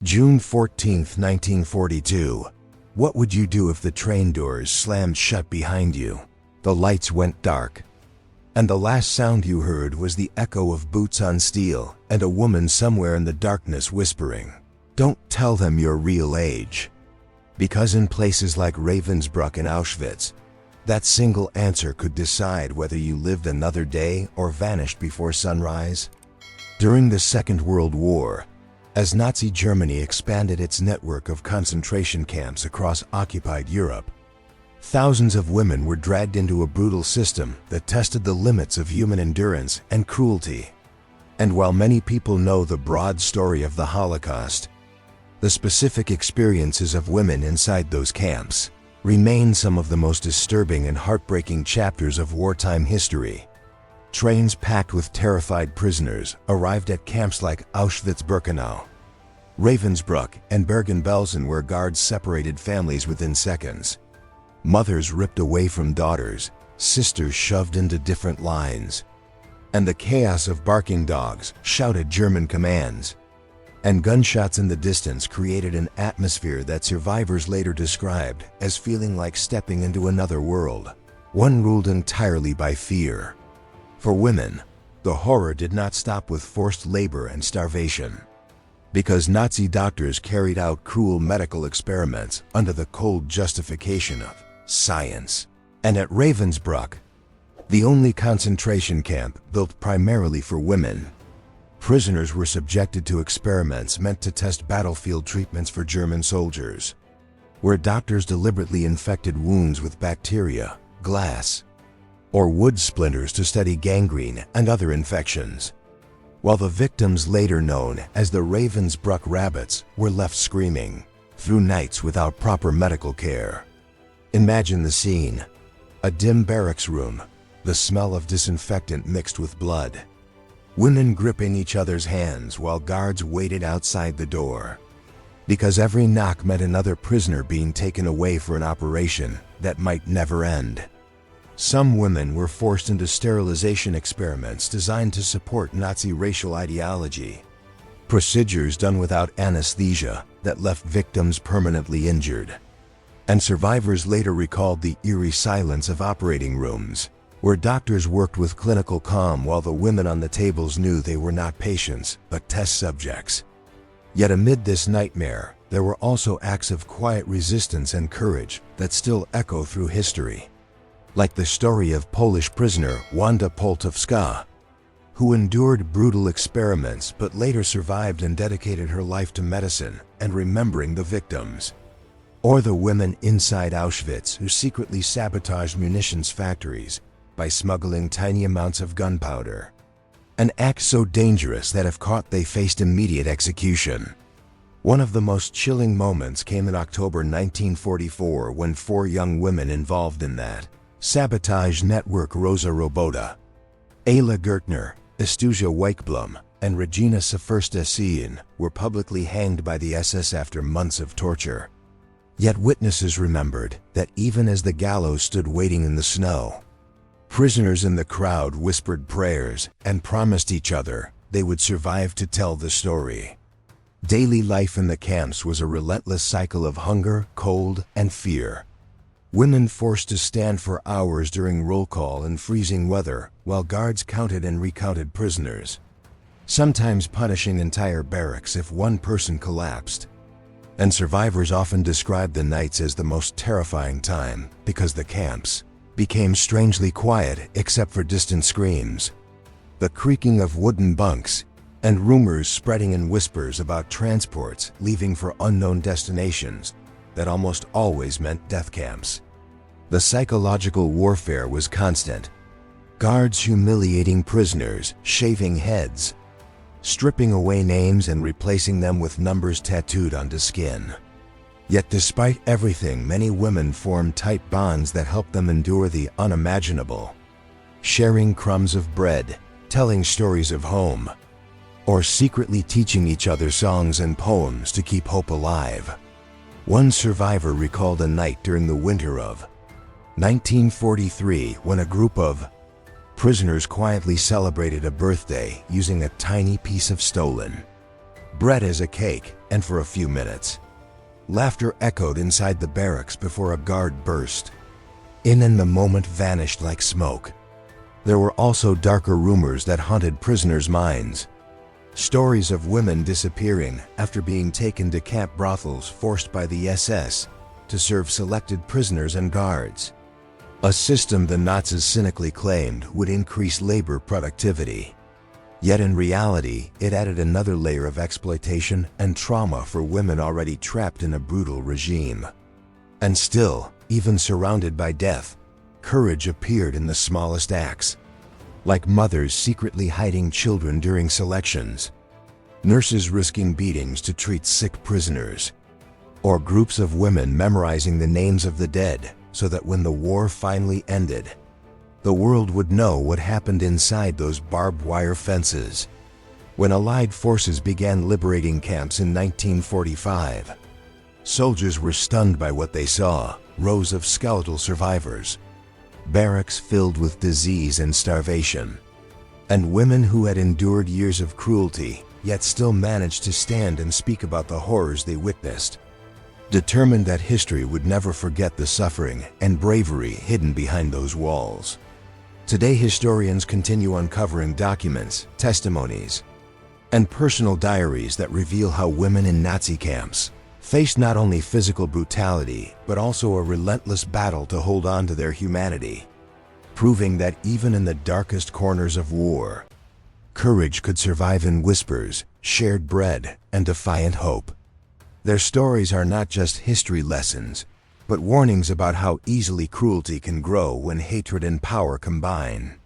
June 14, 1942. What would you do if the train doors slammed shut behind you? The lights went dark, and the last sound you heard was the echo of boots on steel and a woman somewhere in the darkness whispering, "Don't tell them your real age." Because in places like Ravensbrück and Auschwitz, that single answer could decide whether you lived another day or vanished before sunrise. During the Second World War, as Nazi Germany expanded its network of concentration camps across occupied Europe, thousands of women were dragged into a brutal system that tested the limits of human endurance and cruelty. And while many people know the broad story of the Holocaust, the specific experiences of women inside those camps remain some of the most disturbing and heartbreaking chapters of wartime history. Trains packed with terrified prisoners arrived at camps like Auschwitz-Birkenau, Ravensbrück, and Bergen-Belsen, where guards separated families within seconds. Mothers ripped away from daughters, sisters shoved into different lines, and the chaos of barking dogs shouted German commands. And gunshots in the distance created an atmosphere that survivors later described as feeling like stepping into another world, one ruled entirely by fear. For women, the horror did not stop with forced labor and starvation. Because Nazi doctors carried out cruel medical experiments under the cold justification of science. And at Ravensbrück, the only concentration camp built primarily for women, prisoners were subjected to experiments meant to test battlefield treatments for German soldiers, where doctors deliberately infected wounds with bacteria, glass, or wood splinters to study gangrene and other infections, while the victims, later known as the Ravensbrück rabbits, were left screaming through nights without proper medical care. Imagine the scene: a dim barracks room, the smell of disinfectant mixed with blood, women gripping each other's hands while guards waited outside the door, because every knock meant another prisoner being taken away for an operation that might never end. Some women were forced into sterilization experiments designed to support Nazi racial ideology, procedures done without anesthesia that left victims permanently injured. And survivors later recalled the eerie silence of operating rooms, where doctors worked with clinical calm while the women on the tables knew they were not patients, but test subjects. Yet amid this nightmare, there were also acts of quiet resistance and courage that still echo through history. Like the story of Polish prisoner Wanda Poltowska, who endured brutal experiments but later survived and dedicated her life to medicine and remembering the victims. Or the women inside Auschwitz who secretly sabotaged munitions factories by smuggling tiny amounts of gunpowder, an act so dangerous that if caught they faced immediate execution. One of the most chilling moments came in October 1944 when 4 young women involved in that sabotage network, Rosa Robota, Ayla Gertner, Estusia Weichblum, and Regina Sefersta-Sien, were publicly hanged by the SS after months of torture. Yet witnesses remembered that even as the gallows stood waiting in the snow, prisoners in the crowd whispered prayers and promised each other they would survive to tell the story. Daily life in the camps was a relentless cycle of hunger, cold, and fear. Women forced to stand for hours during roll call in freezing weather while guards counted and recounted prisoners, sometimes punishing entire barracks if one person collapsed. And survivors often described the nights as the most terrifying time because the camps became strangely quiet except for distant screams, the creaking of wooden bunks, and rumors spreading in whispers about transports leaving for unknown destinations that almost always meant death camps. The psychological warfare was constant. Guards humiliating prisoners, shaving heads, stripping away names and replacing them with numbers tattooed onto skin. Yet despite everything, many women formed tight bonds that helped them endure the unimaginable, sharing crumbs of bread, telling stories of home, or secretly teaching each other songs and poems to keep hope alive. One survivor recalled a night during the winter of 1943 when a group of prisoners quietly celebrated a birthday using a tiny piece of stolen bread as a cake, and for a few minutes. Laughter echoed inside the barracks before a guard burst in and the moment vanished like smoke. There were also darker rumors that haunted prisoners' minds. Stories of women disappearing after being taken to camp brothels forced by the SS to serve selected prisoners and guards. A system the Nazis cynically claimed would increase labor productivity. Yet in reality, it added another layer of exploitation and trauma for women already trapped in a brutal regime. And still, even surrounded by death, courage appeared in the smallest acts. Like mothers secretly hiding children during selections, nurses risking beatings to treat sick prisoners, or groups of women memorizing the names of the dead so that when the war finally ended, the world would know what happened inside those barbed wire fences. When Allied forces began liberating camps in 1945, soldiers were stunned by what they saw: rows of skeletal survivors, barracks filled with disease and starvation, and women who had endured years of cruelty yet still managed to stand and speak about the horrors they witnessed, determined that history would never forget the suffering and bravery hidden behind those walls. Today, historians continue uncovering documents, testimonies, and personal diaries that reveal how women in Nazi camps faced not only physical brutality, but also a relentless battle to hold on to their humanity, proving that even in the darkest corners of war, courage could survive in whispers, shared bread, and defiant hope. Their stories are not just history lessons, but warnings about how easily cruelty can grow when hatred and power combine.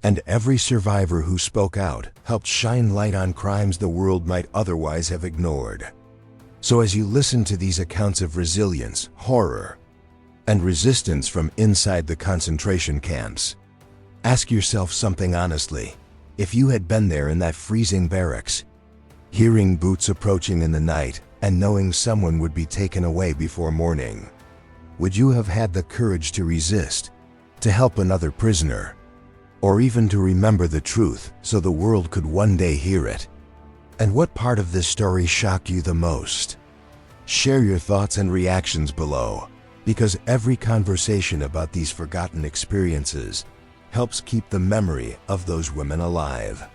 And every survivor who spoke out helped shine light on crimes the world might otherwise have ignored. So as you listen to these accounts of resilience, horror, and resistance from inside the concentration camps, ask yourself something honestly. If you had been there in that freezing barracks, hearing boots approaching in the night and knowing someone would be taken away before morning, would you have had the courage to resist, to help another prisoner, or even to remember the truth so the world could one day hear it? And what part of this story shocked you the most? Share your thoughts and reactions below, because every conversation about these forgotten experiences helps keep the memory of those women alive.